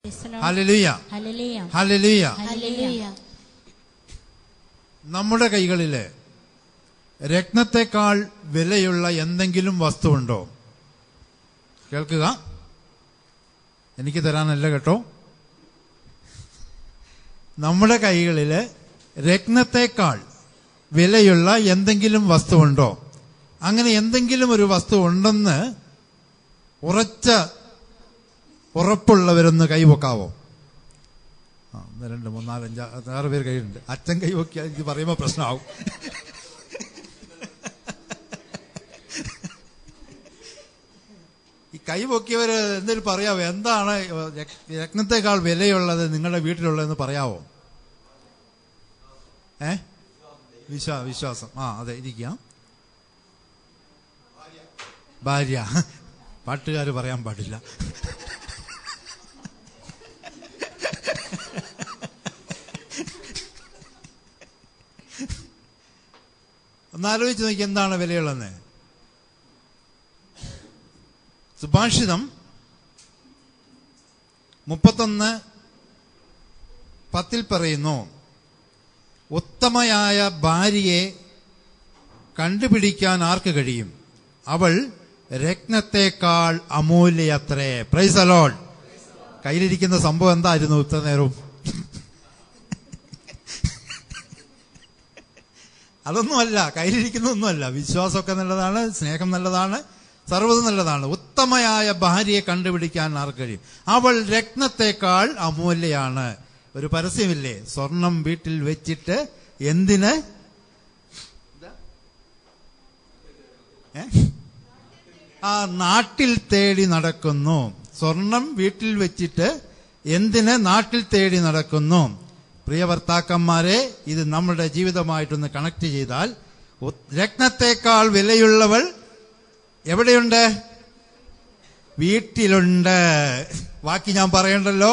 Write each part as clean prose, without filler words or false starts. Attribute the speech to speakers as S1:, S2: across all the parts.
S1: Hallelujah, hallelujah. നമ്മുടെ കൈകളില് രത്നത്തെക്കാൾ വിലയുള്ള എന്തെങ്കിലും വസ്തുവുണ്ടോ? കേൾക്കുക, എനിക്ക് തരാനല്ല കേട്ടോ. നമ്മുടെ കൈകളില് രത്നത്തെക്കാൾ വിലയുള്ള എന്തെങ്കിലും വസ്തുവുണ്ടോ? അങ്ങനെ എന്തെങ്കിലും ഒരു വസ്തു ഉണ്ടെന്ന് ഉറപ്പുള്ളവരൊന്ന് കൈവക്കാവോ? 1 2 3 4 5 6 പേര് കൈയുണ്ട്. അച്ഛൻ കൈവക്കിയാൽ ഇത് പറയുമ്പോ പ്രശ്നമാവും. ഈ കൈവക്കിയവര് എന്തെങ്കിലും പറയാവോ? എന്താണ് രത്നത്തെക്കാൾ വിലയുള്ളത് നിങ്ങളുടെ വീട്ടിലുള്ളതെന്ന് പറയാവോ? വിശ്വാസം. അതെ, ഇരിക്കാം. ഭാര്യ. പാട്ടുകാര് പറയാൻ പാടില്ല. ഒന്നാലോചിച്ച് നോക്കി, എന്താണ് വിലയുള്ളതെന്ന്. സുഭാഷിതം 31:10 പറയുന്നു, ഉത്തമയായ ഭാര്യയെ കണ്ടുപിടിക്കാൻ ആർക്ക് കഴിയും? അവൾ രത്നത്തെക്കാൾ അമൂല്യത്രേ. Praise the lord. കയ്യിലിരിക്കുന്ന സംഭവം എന്തായിരുന്നു ഇത്ര നേരവും? അതൊന്നുമല്ല, കയ്യിലിരിക്കുന്നതൊന്നുമല്ല. വിശ്വാസമൊക്കെ നല്ലതാണ്, സ്നേഹം നല്ലതാണ്, സർവ്വതും നല്ലതാണ്. ഉത്തമയായ ഭാര്യയെ കണ്ടുപിടിക്കാൻ ആർക്ക് കഴിയും? അവൾ രത്നത്തെക്കാൾ അമൂല്യയാണ്. ഒരു പരസ്യമില്ലേ, സ്വർണം വീട്ടിൽ വെച്ചിട്ട് എന്തിന് നാട്ടിൽ തേടി നടക്കുന്നു. സ്വർണം വീട്ടിൽ വെച്ചിട്ട് എന്തിന് നാട്ടിൽ തേടി നടക്കുന്നു? പ്രിയ ഭർത്താക്കന്മാരെ, ഇത് നമ്മുടെ ജീവിതമായിട്ടൊന്ന് കണക്ട് ചെയ്താൽ, രത്നത്തെക്കാൾ വിലയുള്ളവൾ എവിടെയുണ്ട്? വീട്ടിലുണ്ട്. ബാക്കി ഞാൻ പറയണ്ടല്ലോ.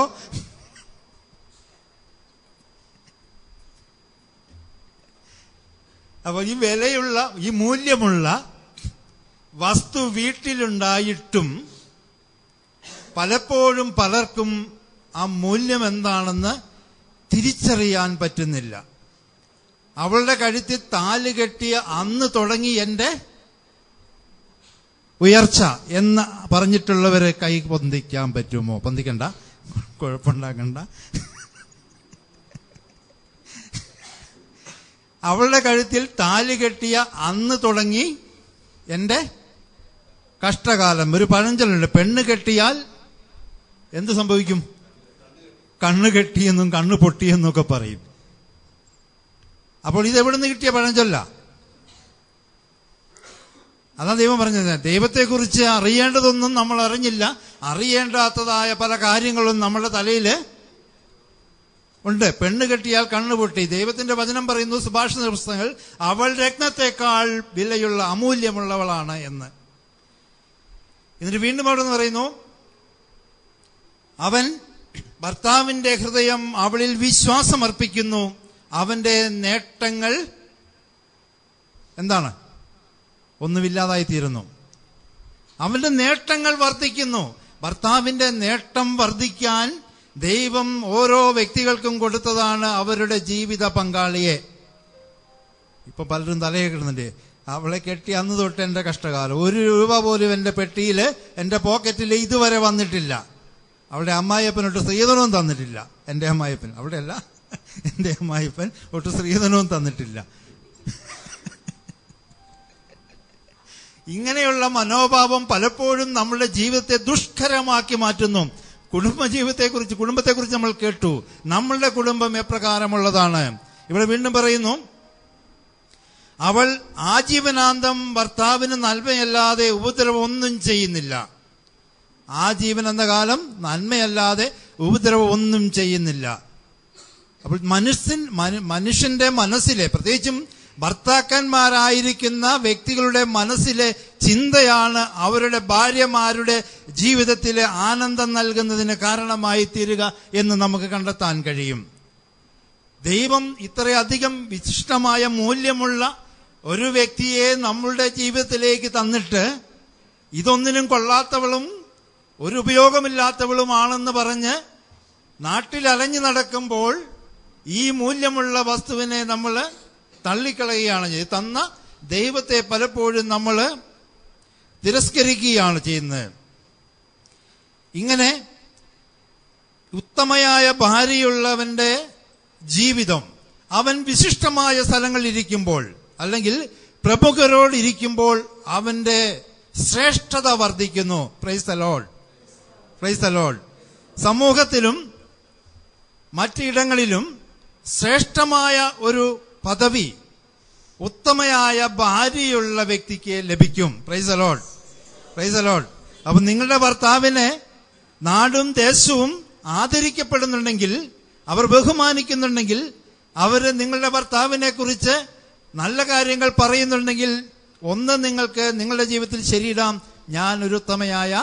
S1: അപ്പൊ ഈ വിലയുള്ള, ഈ മൂല്യമുള്ള വസ്തു വീട്ടിലുണ്ടായിട്ടും പലപ്പോഴും പലർക്കും ആ മൂല്യം എന്താണെന്ന് തിരിച്ചറിയാൻ പറ്റുന്നില്ല. അവളുടെ കഴുത്തിൽ താലി കെട്ടിയ അന്ന് തുടങ്ങി എന്റെ ഉയർച്ച എന്ന് പറഞ്ഞിട്ടുള്ളവരെ കൈ പൊന്തിക്കാൻ പറ്റുമോ? പൊന്തിക്കണ്ട, കുഴപ്പമുണ്ടാക്കണ്ട. അവളുടെ കഴുത്തിൽ താലി കെട്ടിയ അന്ന് തുടങ്ങി എന്റെ കഷ്ടകാലം. ഒരു പഴഞ്ചൊല്ലുണ്ട്, പെണ്ണ് കെട്ടിയാൽ എന്ത് സംഭവിക്കും? കണ്ണ് കെട്ടിയെന്നും കണ്ണ് പൊട്ടിയെന്നൊക്കെ പറയും. അപ്പോൾ ഇത് എവിടെ നിന്ന് കിട്ടിയ പഴഞ്ചൊല്ല? അതാ ദൈവം പറഞ്ഞത്. ദൈവത്തെക്കുറിച്ച് അറിയേണ്ടതൊന്നും നമ്മൾ അറിഞ്ഞില്ല. അറിയേണ്ടാത്തതായ പല കാര്യങ്ങളും നമ്മുടെ തലയില് ഉണ്ട്. പെണ്ണ് കെട്ടിയാൽ കണ്ണ് പൊട്ടി. ദൈവത്തിന്റെ വചനം പറയുന്നു, സുഭാഷിത പുസ്തകങ്ങൾ, അവൾ രത്നത്തെക്കാൾ വിലയുള്ള അമൂല്യമുള്ളവളാണ് എന്ന്. എന്നിട്ട് വീണ്ടും അവിടെ നിന്ന് പറയുന്നു, അവൻ ഭർത്താവിന്റെ ഹൃദയം അവളിൽ വിശ്വാസം അർപ്പിക്കുന്നു, അവന്റെ നേട്ടങ്ങൾ എന്താണ്? ഒന്നുമില്ലാതായി തീരുന്നു. അവന്റെ നേട്ടങ്ങൾ വർദ്ധിക്കുന്നു. ഭർത്താവിന്റെ നേട്ടം വർദ്ധിക്കാൻ ദൈവം ഓരോ വ്യക്തികൾക്കും കൊടുത്തതാണ് അവരുടെ ജീവിത പങ്കാളിയെ. ഇപ്പൊ പലരും തലയിടുന്നുണ്ട്, അവളെ കെട്ടി അന്ന് തൊട്ട് എന്റെ കഷ്ടകാലം, 1 രൂപ പോലും എന്റെ പെട്ടിയില്, എന്റെ പോക്കറ്റിൽ ഇതുവരെ വന്നിട്ടില്ല. അവളുടെ അമ്മായിയപ്പൻ ഒട്ട് സ്ത്രീധനവും തന്നിട്ടില്ല. എന്റെ അമ്മായിയപ്പൻ, അവിടെ അല്ല, എന്റെ അമ്മായിയപ്പൻ ഒട്ട് സ്ത്രീധനവും തന്നിട്ടില്ല. ഇങ്ങനെയുള്ള മനോഭാവം പലപ്പോഴും നമ്മുടെ ജീവിതത്തെ ദുഷ്കരമാക്കി മാറ്റുന്നു. കുടുംബത്തെക്കുറിച്ച് നമ്മൾ കേട്ടു. നമ്മളുടെ കുടുംബം എപ്രകാരമുള്ളതാണ്? ഇവിടെ വീണ്ടും പറയുന്നു, അവൾ ആജീവനാന്തം ഭർത്താവിന് നന്മയല്ലാതെ ഉപദ്രവം ഒന്നും ചെയ്യുന്നില്ല. ആജീവൻ എന്ന കാലം നന്മയല്ലാതെ ഉപദ്രവം ഒന്നും ചെയ്യുന്നില്ല. അപ്പോൾ മനുഷ്യന്റെ മനസ്സിലെ, പ്രത്യേകിച്ചും ഭർത്താക്കന്മാരായിരിക്കുന്ന വ്യക്തികളുടെ മനസ്സിലെ ചിന്തയാണ് അവരുടെ ഭാര്യമാരുടെ ജീവിതത്തിലെ ആനന്ദം നൽകുന്നതിന് കാരണമായി തീരുക എന്ന് നമുക്ക് കണ്ടെത്താൻ കഴിയും. ദൈവം ഇത്രയധികം വിശിഷ്ടമായ മൂല്യമുള്ള ഒരു വ്യക്തിയെ നമ്മളുടെ ജീവിതത്തിലേക്ക് തന്നിട്ട് ഇതൊന്നിനും കൊള്ളാത്തവളും ഒരു ഉപയോഗമില്ലാത്തവളുമാണെന്ന് പറഞ്ഞ് നാട്ടിൽ അലഞ്ഞു നടക്കുമ്പോൾ ഈ മൂല്യമുള്ള വസ്തുവിനെ നമ്മൾ തള്ളിക്കളയുകയാണ് ചെയ്യുന്നത്. തന്ന ദൈവത്തെ പലപ്പോഴും നമ്മൾ തിരസ്കരിക്കുകയാണ് ചെയ്യുന്നത്. ഇങ്ങനെ ഉത്തമയായ ഭാര്യയുള്ളവന്റെ ജീവിതം അവൻ വിശിഷ്ടമായ സ്ഥലങ്ങളിൽ ഇരിക്കുമ്പോൾ അല്ലെങ്കിൽ പ്രമുഖരോട് ഇരിക്കുമ്പോൾ അവന്റെ ശ്രേഷ്ഠത വർദ്ധിക്കുന്നു. Price the lord, praise the Lord. സമൂഹത്തിലും മറ്റിടങ്ങളിലും ശ്രേഷ്ഠമായ ഒരു പദവി ഉത്തമയായ ഭാര്യയുള്ള വ്യക്തിക്ക് ലഭിക്കും. Price the lord, praise the Lord. അപ്പൊ നിങ്ങളുടെ ഭർത്താവിനെ നാടും ദേശവും ആദരിക്കപ്പെടുന്നുണ്ടെങ്കിൽ, അവർ ബഹുമാനിക്കുന്നുണ്ടെങ്കിൽ, അവർ നിങ്ങളുടെ ഭർത്താവിനെ കുറിച്ച് നല്ല കാര്യങ്ങൾ പറയുന്നുണ്ടെങ്കിൽ, ഒന്ന് നിങ്ങൾക്ക് നിങ്ങളുടെ ജീവിതത്തിൽ ശരിയിടാം, ഞാൻ ഒരു ഉത്തമയായ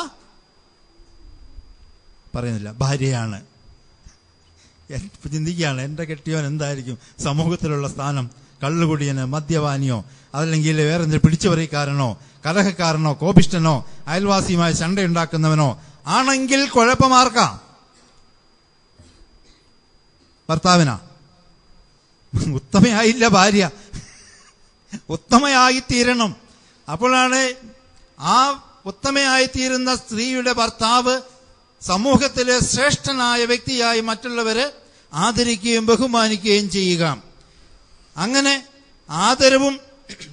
S1: പറയുന്നില്ല ഭാര്യയാണ്. ചിന്തിക്കുകയാണ്, എന്റെ കെട്ടിയോൻ എന്തായിരിക്കും സമൂഹത്തിലുള്ള സ്ഥാനം? കള്ളുകുടിയനോ മദ്യപാനിയോ അതല്ലെങ്കിൽ വേറെ എന്തെങ്കിലും പിടിച്ചുപറിക്കാരനോ കലഹക്കാരനോ കോപിഷ്ടനോ അയൽവാസിയുമായി ചണ്ടയുണ്ടാക്കുന്നവനോ ആണെങ്കിൽ കുഴപ്പമാർക്കാം? ഭർത്താവിനാ. ഉത്തമയായില്ല ഭാര്യ, ഉത്തമയായിത്തീരണം. അപ്പോഴാണ് ആ ഉത്തമയായിത്തീരുന്ന സ്ത്രീയുടെ ഭർത്താവ് സമൂഹത്തിലെ ശ്രേഷ്ഠനായ വ്യക്തിയായി മറ്റുള്ളവരെ ആദരിക്കുകയും ബഹുമാനിക്കുകയും ചെയ്യുക. അങ്ങനെ ആദരവും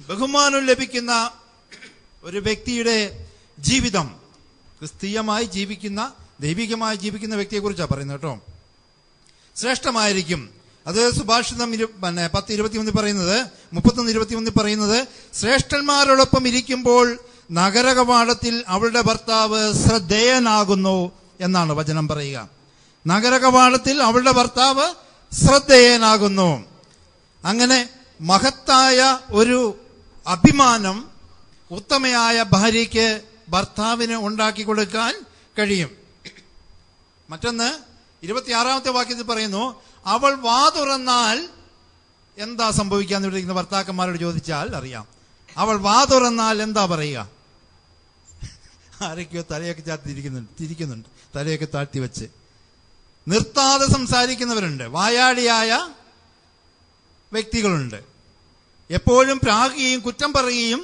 S1: ബഹുമാനവും ലഭിക്കുന്ന ഒരു വ്യക്തിയുടെ ജീവിതം ക്രിസ്തീയമായി ജീവിക്കുന്ന, ദൈവികമായി ജീവിക്കുന്ന വ്യക്തിയെക്കുറിച്ചാണ് പറയുന്നത് കേട്ടോ. ശ്രേഷ്ഠമായിരിക്കും. അത് സുഭാഷിതം 10:21 പറയുന്നത്, 31:21 പറയുന്നത്, ശ്രേഷ്ഠന്മാരോടൊപ്പം ഇരിക്കുമ്പോൾ നഗരകവാടത്തിൽ അവളുടെ ഭർത്താവ് ശ്രദ്ധേയനാകുന്നു എന്നാണ് വചനം പറയുക. നഗരകവാടത്തിൽ അവളുടെ ഭർത്താവ് ശ്രദ്ധേയനാകുന്നു. അങ്ങനെ മഹത്തായ ഒരു അഭിമാനം ഉത്തമയായ ഭാര്യയ്ക്ക് ഭർത്താവിന് ഉണ്ടാക്കി കൊടുക്കാൻ കഴിയും. മറ്റൊന്ന് 26-ാമത്തെ വാക്യത്തിൽ പറയുന്നു, അവൾ വാ തുറന്നാൽ എന്താ സംഭവിക്കാന്ന് വിളിക്കുന്ന ഭർത്താക്കന്മാരോട് ചോദിച്ചാൽ അറിയാം. അവൾ വാ തുറന്നാൽ എന്താ പറയുക? ആരൊക്കെയോ തലയൊക്കെ തിരിക്കുന്നുണ്ട്, തലയൊക്കെ താഴ്ത്തി വെച്ച് നിർത്താതെ സംസാരിക്കുന്നവരുണ്ട്. വായാടിയായ വ്യക്തികളുണ്ട്. എപ്പോഴും പ്രാകുകയും കുറ്റം പറയുകയും,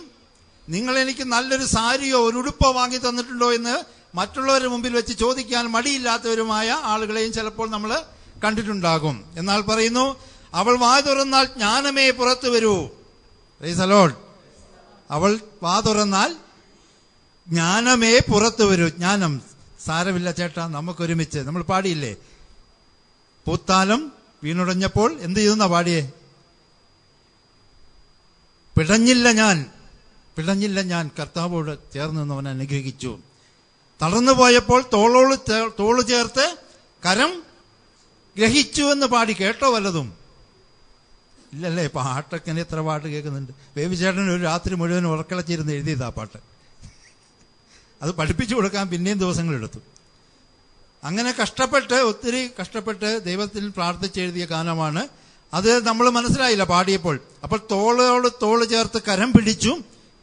S1: നിങ്ങൾ എനിക്ക് നല്ലൊരു സാരിയോ ഒരു ഉടുപ്പോ വാങ്ങി തന്നിട്ടുണ്ടോ എന്ന് മറ്റുള്ളവരുടെ മുമ്പിൽ വെച്ച് ചോദിക്കാൻ മടിയില്ലാത്തവരുമായ ആളുകളെയും ചിലപ്പോൾ നമ്മൾ കണ്ടിട്ടുണ്ടാകും. എന്നാൽ പറയുന്നു, അവൾ വാ തുറന്നാൽ ജ്ഞാനമേ പുറത്തു വരൂ. Price the Lord. അവൾ വാ തുറന്നാൽ ജ്ഞാനമേ പുറത്തു വരൂ. ജ്ഞാനം സാരമില്ല ചേട്ടാ, നമുക്കൊരുമിച്ച് നമ്മൾ പാടിയില്ലേ, പൂത്താലം വീണുടഞ്ഞപ്പോൾ എന്ത് ചെയ്തെന്നാ പാടിയേ? പിടഞ്ഞില്ല ഞാൻ കർത്താവോട് ചേർന്ന് നിന്നവൻ അനുഗ്രഹിച്ചു. തളർന്നു പോയപ്പോൾ തോളു ചേർത്ത് കരം ഗ്രഹിച്ചു എന്ന് പാടി. കേട്ടോ വല്ലതും? ഇല്ലല്ലേ. പാട്ടൊക്കെ എത്ര പാട്ട് കേൾക്കുന്നുണ്ട്. ബേബിചേട്ടൻ ഒരു രാത്രി മുഴുവൻ ഉറക്കളച്ചിരുന്ന് എഴുതിയതാ പാട്ട്. അത് പഠിപ്പിച്ചു കൊടുക്കാൻ പിന്നെയും ദിവസങ്ങളെടുത്തു. അങ്ങനെ ഒത്തിരി കഷ്ടപ്പെട്ട് ദൈവത്തിൽ പ്രാർത്ഥിച്ചെഴുതിയ ഗാനമാണ് അത്. നമ്മൾ മനസ്സിലായില്ല പാടിയപ്പോൾ. അപ്പോൾ തോളോട് തോള് ചേർത്ത് കരം പിടിച്ചു.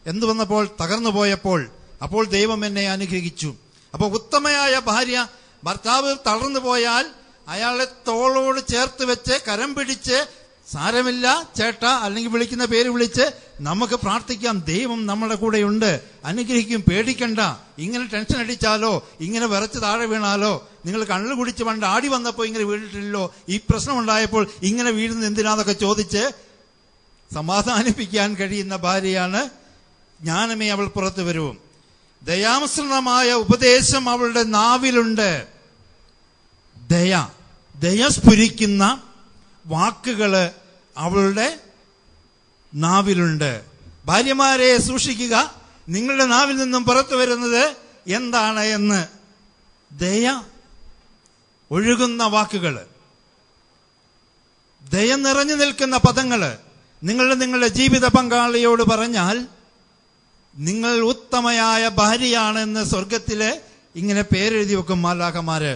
S1: എന്തു വന്നപ്പോൾ? തകർന്നു പോയപ്പോൾ. അപ്പോൾ ദൈവം എന്നെ അനുഗ്രഹിച്ചു. അപ്പോൾ ഉത്തമയായ ഭാര്യ, ഭർത്താവ് തളർന്നു പോയാൽ അയാളെ തോളോട് ചേർത്ത് വെച്ച് കരം പിടിച്ച്, സാരമില്ല ചേട്ടാ അല്ലെങ്കിൽ വിളിക്കുന്ന പേര് വിളിച്ച് നമുക്ക് പ്രാർത്ഥിക്കാം, ദൈവം നമ്മുടെ കൂടെയുണ്ട്, അനുഗ്രഹിക്കും, പേടിക്കണ്ട. ഇങ്ങനെ ടെൻഷൻ അടിച്ചാലോ ഇങ്ങനെ വിറച്ച് താഴെ വീണാലോ, നിങ്ങൾ കണ്ണു കുടിച്ച് പണ്ട് ആടി വന്നപ്പോൾ ഇങ്ങനെ വീണിട്ടില്ലല്ലോ, ഈ പ്രശ്നം ഉണ്ടായപ്പോൾ ഇങ്ങനെ വീഴുന്ന എന്തിനാന്നൊക്കെ ചോദിച്ച് സമാധാനിപ്പിക്കാൻ കഴിയുന്ന ഭാര്യയാണ് ജ്ഞാനമേ അവൾ പുറത്തു വരൂ. ദയാമിശ്രണമായ ഉപദേശം അവളുടെ നാവിലുണ്ട്. ദയ സ്ഫുരിക്കുന്ന വാക്കുകള് അവളുടെ നാവിലുണ്ട്. ഭാര്യമാരെ സൂക്ഷിക്കുക, നിങ്ങളുടെ നാവിൽ നിന്നും പുറത്തു വരുന്നത് എന്താണ് എന്ന്. ദയ ഒഴുകുന്ന വാക്കുകള്, ദയ നിറഞ്ഞു നിൽക്കുന്ന പദങ്ങള് നിങ്ങളുടെ ജീവിത പങ്കാളിയോട് പറഞ്ഞാൽ നിങ്ങൾ ഉത്തമയായ ഭാര്യയാണെന്ന് സ്വർഗത്തില് ഇങ്ങനെ പേരെഴുതി വെക്കും മാലാഖമാര്.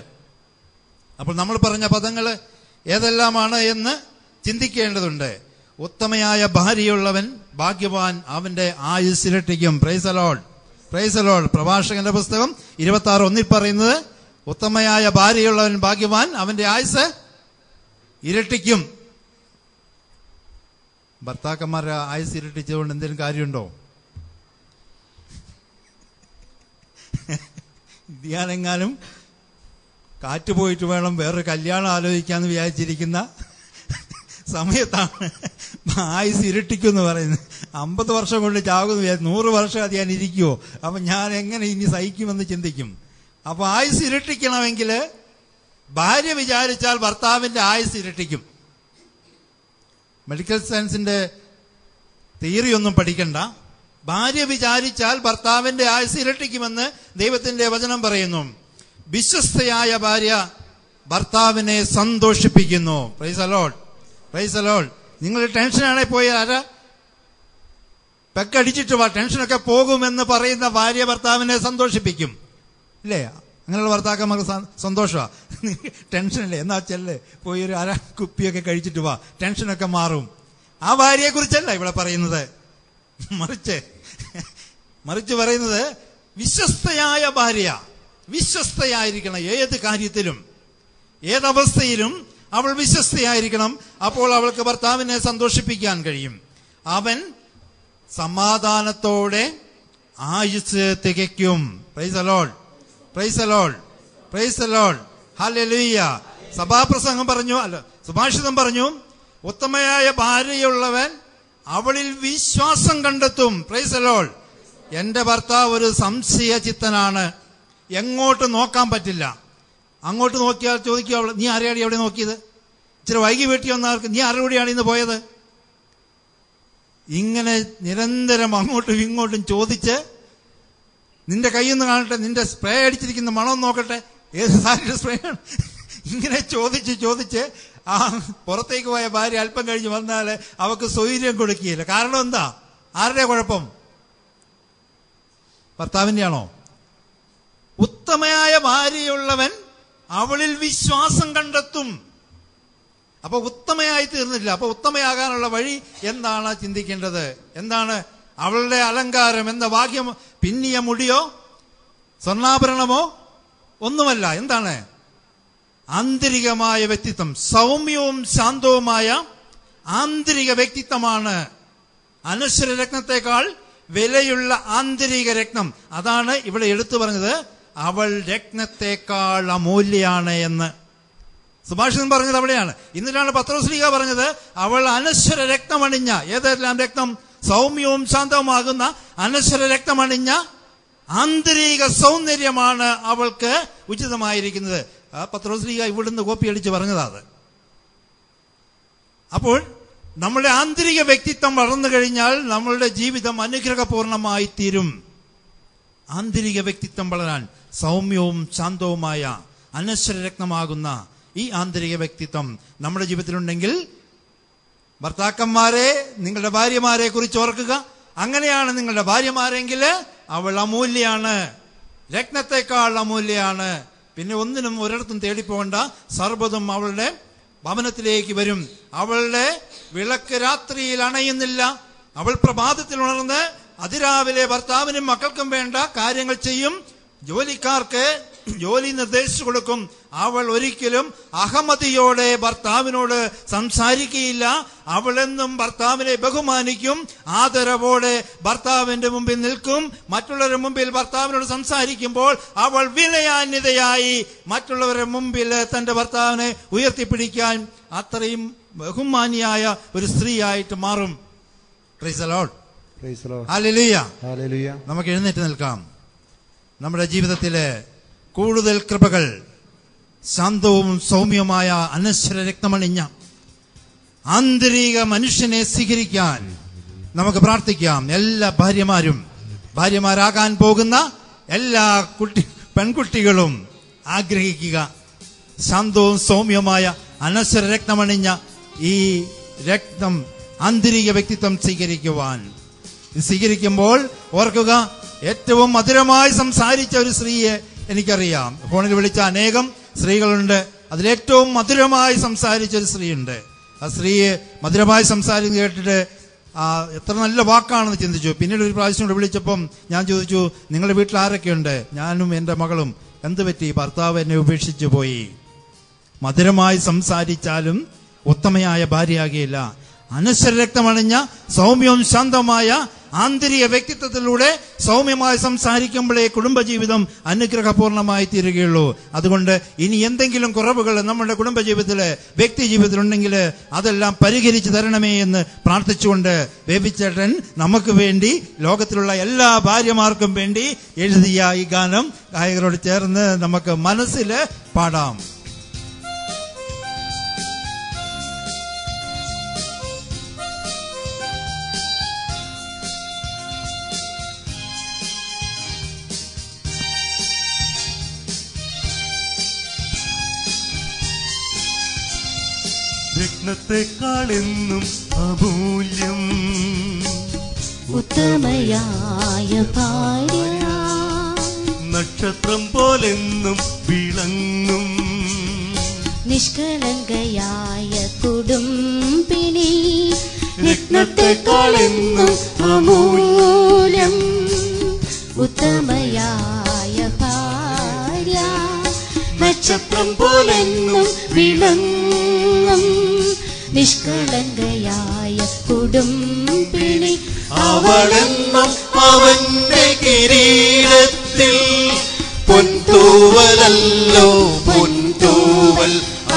S1: അപ്പോൾ നമ്മൾ പറഞ്ഞ പദങ്ങൾ ഏതെല്ലാമാണ് എന്ന് ചിന്തിക്കേണ്ടതുണ്ട്. ഉത്തമയായ ഭാര്യയുള്ളവൻ ഭാഗ്യവാൻ, അവന്റെ ആയുസ്സിരട്ടിക്കും. Praise the lord, praise the lord. പ്രഭാഷകന്റെ പുസ്തകം 26:1 പറയുന്നത്, ഉത്തമയായ ഭാര്യയുള്ളവൻ ഭാഗ്യവാൻ, അവന്റെ ആയുസ് ഇരട്ടിക്കും. ഭർത്താക്കന്മാരുടെ ആയുസ് ഇരട്ടിച്ചതുകൊണ്ട് എന്തെങ്കിലും കാര്യമുണ്ടോ? ഇയാളെങ്ങാനും കാറ്റ് പോയിട്ട് വേണം വേറൊരു കല്യാണം ആലോചിക്കാന്ന് വിചാരിച്ചിരിക്കുന്ന സമയത്താണ് ആയുസ് ഇരട്ടിക്കും എന്ന് പറയുന്നത്. 50 വർഷം കൊണ്ട് ചാകുമെന്ന് വിചാരിച്ചു, 100 വർഷം അത് ഞാൻ ഇരിക്കുമോ? അപ്പൊ ഞാൻ എങ്ങനെ ഇനി സഹിക്കുമെന്ന് ചിന്തിക്കും. അപ്പൊ ആയുസ് ഇരട്ടിക്കണമെങ്കിൽ ഭാര്യ വിചാരിച്ചാൽ ഭർത്താവിന്റെ ആയുസ് ഇരട്ടിക്കും. മെഡിക്കൽ സയൻസിന്റെ തിയറി ഒന്നും പഠിക്കണ്ട. ഭാര്യ വിചാരിച്ചാൽ ഭർത്താവിന്റെ ആയുസ് ഇരട്ടിക്കുമെന്ന് ദൈവത്തിന്റെ വചനം പറയുന്നു. വിശ്വസ്തയായ ഭാര്യ ഭർത്താവിനെ സന്തോഷിപ്പിക്കുന്നു. Praise the lord, praise the lord. നിങ്ങൾ ടെൻഷനാണെ പോയി ആരാ പെക്കടിച്ചിട്ട് വാ, ടെൻഷനൊക്കെ പോകുമെന്ന് പറയുന്ന ഭാര്യ ഭർത്താവിനെ സന്തോഷിപ്പിക്കും. ഇല്ലേ? അങ്ങനെയുള്ള ഭർത്താക്കന്മാർക്ക് സന്തോഷമാണ്. ടെൻഷനല്ലേ, എന്നാ ചെല്ലേ പോയി ഒരു കുപ്പിയൊക്കെ കഴിച്ചിട്ട് വാ, ടെൻഷനൊക്കെ മാറും. ആ ഭാര്യയെ കുറിച്ചല്ല ഇവിടെ പറയുന്നത്. മറിച്ച് പറയുന്നത് വിശ്വസ്തയായ ഭാര്യ വിശ്വസ്തയായിരിക്കണം. ഏത് കാര്യത്തിലും ഏതവസ്ഥയിലും അവൾ വിശ്വസ്തയായിരിക്കണം. അപ്പോൾ അവൾക്ക് ഭർത്താവിനെ സന്തോഷിപ്പിക്കാൻ കഴിയും. അവൻ സമാധാനത്തോടെ ആയുസ് തികയ്ക്കും. Praise the lord, praise the lord, praise the lord, hallelujah. സഭാപ്രസംഗം പറഞ്ഞു, അല്ല സുഭാഷിതം പറഞ്ഞു, ഉത്തമയായ ഭാര്യയുള്ളവൻ അവളിൽ വിശ്വാസം കണ്ടെത്തും. Praise the lord. എന്റെ ഭർത്താവ് ഒരു സംശയചിത്തനാണ്, എങ്ങോട്ട് നോക്കാൻ പറ്റില്ല. അങ്ങോട്ട് നോക്കിയാൽ ചോദിക്കുക, നീ ആരെയാണ് എവിടെ നോക്കിയത്? ഇച്ചിരി വൈകി വീട്ടിൽ വന്നവർക്ക് നീ ആരുടെയാണ് ഇന്ന് പോയത്? ഇങ്ങനെ നിരന്തരം അങ്ങോട്ടും ഇങ്ങോട്ടും ചോദിച്ച്, നിന്റെ കയ്യിൽ നിന്ന് കാണട്ടെ, നിന്റെ സ്പ്രേ അടിച്ചിരിക്കുന്ന മണം നോക്കട്ടെ, ഏത് സാരിയുടെ സ്പ്രേ ആണ്? ഇങ്ങനെ ചോദിച്ച് ആ പുറത്തേക്ക് പോയ ഭാര്യ അല്പം കഴിഞ്ഞ് വന്നാൽ അവക്ക് സ്വൈര്യം കൊടുക്കുകയില്ല. കാരണം എന്താ? ആരുടെ കുഴപ്പം? ഭർത്താവിന്റെ ആണോ? ഉത്തമയായ ഭാര്യയുള്ളവൻ അവളിൽ വിശ്വാസം കണ്ടെത്തും. അപ്പൊ ഉത്തമയായി തീർന്നില്ല. അപ്പൊ ഉത്തമയാകാനുള്ള വഴി എന്താണ് ചിന്തിക്കേണ്ടത്? എന്താണ്? അവളുടെ അലങ്കാരം എന്താ? ഭാഗ്യം പിന്നിയ മുടിയോ സ്വർണ്ണാഭരണമോ ഒന്നുമല്ല. എന്താണ്? ആന്തരികമായ വ്യക്തിത്വം, സൗമ്യവും ശാന്തവുമായ ആന്തരിക വ്യക്തിത്വമാണ് അനശ്വര രത്നത്തെക്കാൾ വിലയുള്ള ആന്തരിക രത്നം. അതാണ് ഇവിടെ എടുത്തു പറഞ്ഞത്, അവൾ രത്നത്തെക്കാൾ അമൂല്യാണ് എന്ന്. സുഭാഷിതൻ പറഞ്ഞത് അവിടെയാണ്. എന്നിട്ടാണ് പത്രോസ്ലീഹ പറഞ്ഞത്, അവൾ അനശ്വര രക്തമണിഞ്ഞ, ഏതെല്ലാം രക്തം? സൗമ്യവും ശാന്തവുമാകുന്ന അനശ്വര രക്തമണിഞ്ഞ ആന്തരിക സൗന്ദര്യമാണ് അവൾക്ക് ഉചിതമായിരിക്കുന്നത്. പത്രോസ്ലീഹ ഇവിടുന്ന് കോപ്പി അടിച്ച് പറഞ്ഞതാ അത്. അപ്പോൾ നമ്മുടെ ആന്തരിക വ്യക്തിത്വം വളർന്നു കഴിഞ്ഞാൽ നമ്മളുടെ ജീവിതം അനുഗ്രഹപൂർണമായി തീരും. ആന്തരിക വ്യക്തിത്വം വളരാൻ സൗമ്യവും ശാന്തവുമായ അനശ്വര രത്നമാകുന്ന ഈ ആന്തരിക വ്യക്തിത്വം നമ്മുടെ ജീവിതത്തിലുണ്ടെങ്കിൽ, ഭർത്താക്കന്മാരെ നിങ്ങളുടെ ഭാര്യമാരെ കുറിച്ച് ഓർക്കുക. അങ്ങനെയാണ് നിങ്ങളുടെ ഭാര്യമാരെങ്കിൽ അവൾ അമൂല്യാണ്, രത്നത്തെക്കാൾ അമൂല്യാണ്. പിന്നെ ഒന്നിനും ഒരിടത്തും തേടിപ്പോകണ്ട, സർവ്വതും അവളുടെ ഭവനത്തിലേക്ക് വരും. അവളുടെ വിളക്ക് രാത്രിയിൽ അണയുന്നില്ല. അവൾ പ്രഭാതത്തിൽ ഉണർന്ന് അതിരാവിലെ ഭർത്താവിനും മക്കൾക്കും വേണ്ട കാര്യങ്ങൾ ചെയ്യും. ജോലിക്കാർക്ക് ജോലി നിർദ്ദേശിച്ചു കൊടുക്കും. അവൾ ഒരിക്കലും അഹമതിയോടെ ഭർത്താവിനോട് സംസാരിക്കുകയില്ല. അവളെന്നും ഭർത്താവിനെ ബഹുമാനിക്കും, ആദരവോടെ ഭർത്താവിന്റെ മുമ്പിൽ നിൽക്കും. മറ്റുള്ളവരുടെ മുമ്പിൽ ഭർത്താവിനോട് സംസാരിക്കുമ്പോൾ അവൾ വിനയാന്വിതയായി മറ്റുള്ളവരുടെ മുമ്പിൽ തന്റെ ഭർത്താവിനെ ഉയർത്തിപ്പിടിക്കാൻ അത്രയും ബഹുമാനിയായ ഒരു സ്ത്രീയായിട്ട് മാറും. Price the lord, praise the lord, hallelujah, hallelujah. നമുക്ക് എഴുന്നേറ്റ് നിൽക്കാം. നമ്മുടെ ജീവിതത്തിലെ കൂടുതൽ കൃപകൾ, ശാന്തവും സൗമ്യമായ അനശ്വര രക്തമണിഞ്ഞ ആന്തരിക മനുഷ്യനെ സ്വീകരിക്കാൻ നമുക്ക് പ്രാർത്ഥിക്കാം. എല്ലാ ഭാര്യമാരാകാൻ പോകുന്ന എല്ലാ പെൺകുട്ടികളും ആഗ്രഹിക്കുക, ശാന്തവും സൗമ്യമായ അനശ്വര രക്തമണിഞ്ഞ ഈ രക്തം, ആന്തരിക വ്യക്തിത്വം സ്വീകരിക്കുവാൻ. സ്വീകരിക്കുമ്പോൾ ഓർക്കുക, ഏറ്റവും മധുരമായി സംസാരിച്ച ഒരു സ്ത്രീയെ എനിക്കറിയാം. ഫോണിൽ വിളിച്ച അനേകം സ്ത്രീകളുണ്ട്. അതിലേറ്റവും മധുരമായി സംസാരിച്ച ഒരു സ്ത്രീയുണ്ട്. ആ സ്ത്രീയെ മധുരമായി സംസാരിച്ച് കേട്ടിട്ട് എത്ര നല്ല വാക്കാണെന്ന് ചിന്തിച്ചു. പിന്നീട് ഒരു പ്രാവശ്യം കൂടെ വിളിച്ചപ്പം ഞാൻ ചോദിച്ചു, നിങ്ങളുടെ വീട്ടിൽ ആരൊക്കെയുണ്ട്? ഞാനും എൻ്റെ മകളും എന്തുപറ്റി? ഭർത്താവ് എന്നെ ഉപേക്ഷിച്ചു പോയി. മധുരമായി സംസാരിച്ചാലും ഉത്തമയായ ഭാര്യയാകിയില്ല. അനശ്വരരക്തമണിഞ്ഞ സൗമ്യവും ശാന്തമായ ആന്തരിക വ്യക്തിത്വത്തിലൂടെ സൗമ്യമായി സംസാരിക്കുമ്പോഴേ കുടുംബജീവിതം അനുഗ്രഹപൂർണമായി തീരുകയുള്ളൂ. അതുകൊണ്ട് ഇനി എന്തെങ്കിലും കുറവുകൾ നമ്മുടെ കുടുംബജീവിതത്തിൽ, വ്യക്തി ജീവിതത്തിലുണ്ടെങ്കിൽ അതെല്ലാം പരിഹരിച്ചു തരണമേ എന്ന് പ്രാർത്ഥിച്ചുകൊണ്ട് ബേബിച്ചേട്ടൻ നമുക്ക് വേണ്ടി, ലോകത്തിലുള്ള എല്ലാ ഭാര്യമാർക്കും വേണ്ടി എഴുതിയ ഈ ഗാനം ഗായകരോട് ചേർന്ന് നമുക്ക് മനസ്സിൽ പാടാം.
S2: രത്നത്തെക്കാളെന്നും അമൂല്യം
S3: ഉത്തമയായ ഭാര്യ,
S2: നക്ഷത്രം പോലെന്നും വിളങ്ങും
S3: നിഷ്കളങ്കയായ കുടുംബിനി. രത്നത്തെക്കാളെന്നും അമൂല്യം ഉത്തമയായ ഭാര്യ, നക്ഷത്രം പോലെന്നും വിളങ്ങും നിഷ്കളങ്കയായ കുടുംബിനി.
S2: അവളെന്നും അവന്റെ കിരീടത്തിൽ പൊൻതൂവലല്ലോ പൊൻതൂവൽ.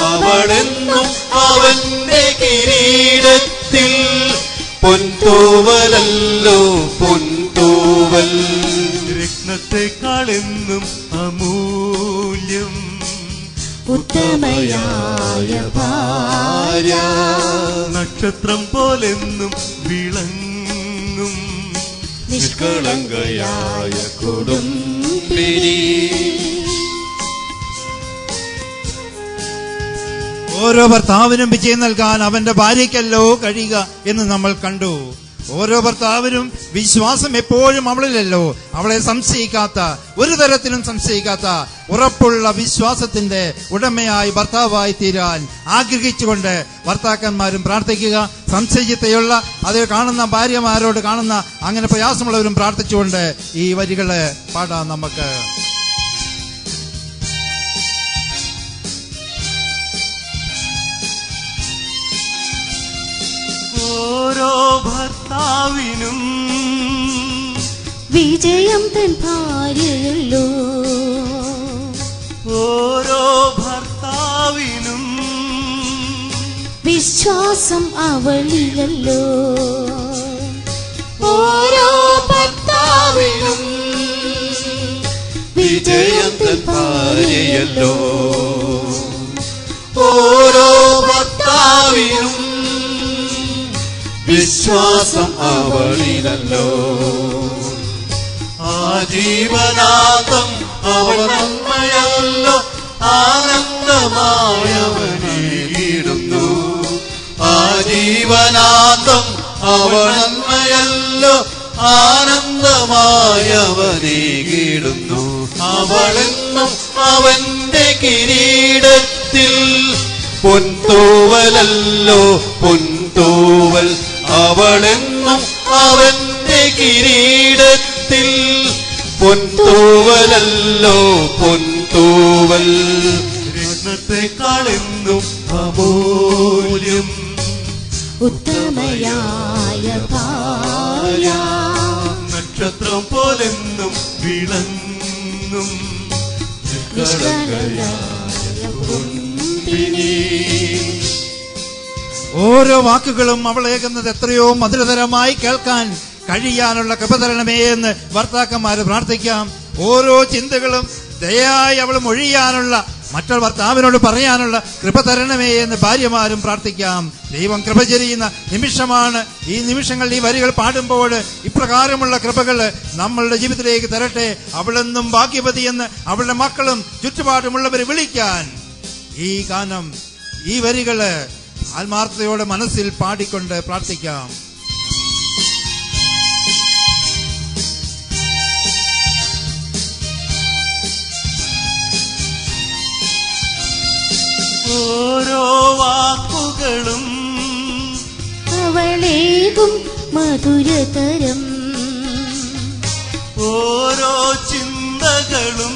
S2: അവളെന്നും അവന്റെ കിരീടത്തിൽ പൊൻതൂവലല്ലോ പൊൻതൂവൽ. രത്നത്തെക്കാളെന്നും അമൂല്യം
S3: ഉത്തമയായ ഭാര്യ,
S2: നക്ഷത്രം പോലെന്നും വിളങ്ങും നിഷ്കളങ്കയായ കുടുംബിനി.
S1: ഓരോ ഭർത്താവിനും വിജയം നൽകാൻ അവന്റെ ഭാര്യയ്ക്കല്ലോ കഴിയുക എന്ന് നമ്മൾ കണ്ടു. ഓരോ ഭർത്താവിനും വിശ്വാസം എപ്പോഴും അവളിലല്ലോ. അവളെ സംശയിക്കാത്ത, ഒരു തരത്തിലും സംശയിക്കാത്ത ഉറപ്പുള്ള വിശ്വാസത്തിന്റെ ഉടമയായി ഭർത്താവായി തീരാൻ ആഗ്രഹിച്ചുകൊണ്ട് ഭർത്താക്കന്മാരും പ്രാർത്ഥിക്കുക. സംശയത്തെയുള്ള അത് കാണുന്ന ഭാര്യമാരോട്, കാണുന്ന അങ്ങനെ പ്രയാസമുള്ളവരും പ്രാർത്ഥിച്ചുകൊണ്ട് ഈ വരികള് പാടാം നമുക്ക്.
S2: ഓരോ ഭർത്താവിനും
S3: വിജയം തൻ ഭാര്യയല്ലോ.
S2: ഓരോ ഭർത്താവിനും
S3: വിശ്വാസം അവളിലല്ലോ. ഓരോ ഭർത്താവിനും വിജയം തൻ ഭാര്യയല്ലോ.
S2: ഓരോ ഭർത്താവിനും വിശ്വാസം അവളിലല്ലോ. ആജീവനാന്തം അവൾ നന്മയല്ലോ ആനന്ദമായവനേകിടുന്നു. ആജീവനാന്തം അവൾ നന്മയല്ലോ ആനന്ദമായവനേകിടുന്നു. അവളെന്നും അവന്റെ കിരീടത്തിൽ പൊൻതൂവലല്ലോ പൊൻതൂവൽ. അവളെന്നും അവന്റെ കിരീടത്തിൽ പൊൻതൂവലല്ലോ പൊൻതൂവൽ. രത്നത്തെക്കാളെന്നും അമൂല്യം
S3: ഉത്തമയായ ഭാര്യ,
S2: നക്ഷത്രം പോലെന്നും വിളങ്ങും
S3: നിഷ്കളങ്കയായ കുടുംബിനി.
S1: ഓരോ വാക്കുകളും അവളേകുന്നത് എത്രയോ മധുരതരമായി കേൾക്കാൻ കഴിയാനുള്ള കൃപ തരണമേ എന്ന് ഭർത്താക്കന്മാര് പ്രാർത്ഥിക്കാം. ഓരോ ചിന്തകളും ദയായി അവൾ മൊഴിയാനുള്ള, മറ്റൊരു ഭർത്താവിനോട് പറയാനുള്ള കൃപ തരണമേ എന്ന് ഭാര്യമാരും പ്രാർത്ഥിക്കാം. ദൈവം കൃപ ചൊരിയുന്ന നിമിഷമാണ് ഈ നിമിഷങ്ങൾ. ഈ വരികൾ പാടുമ്പോൾ ഇപ്രകാരമുള്ള കൃപകൾ നമ്മളുടെ ജീവിതത്തിലേക്ക് തരട്ടെ. അവളെന്നും ഭാഗ്യവതി എന്ന് അവളുടെ മക്കളും ചുറ്റുപാടുമുള്ളവരെ വിളിക്കാൻ ഈ ഗാനം, ഈ വരികള് ആത്മാർത്ഥതയോടെ മനസ്സിൽ പാടിക്കൊണ്ട് പ്രാർത്ഥിക്കാം.
S2: ഓരോ വാക്കുകളും
S3: അവളേകും മധുരതരം.
S2: ഓരോ ചിന്തകളും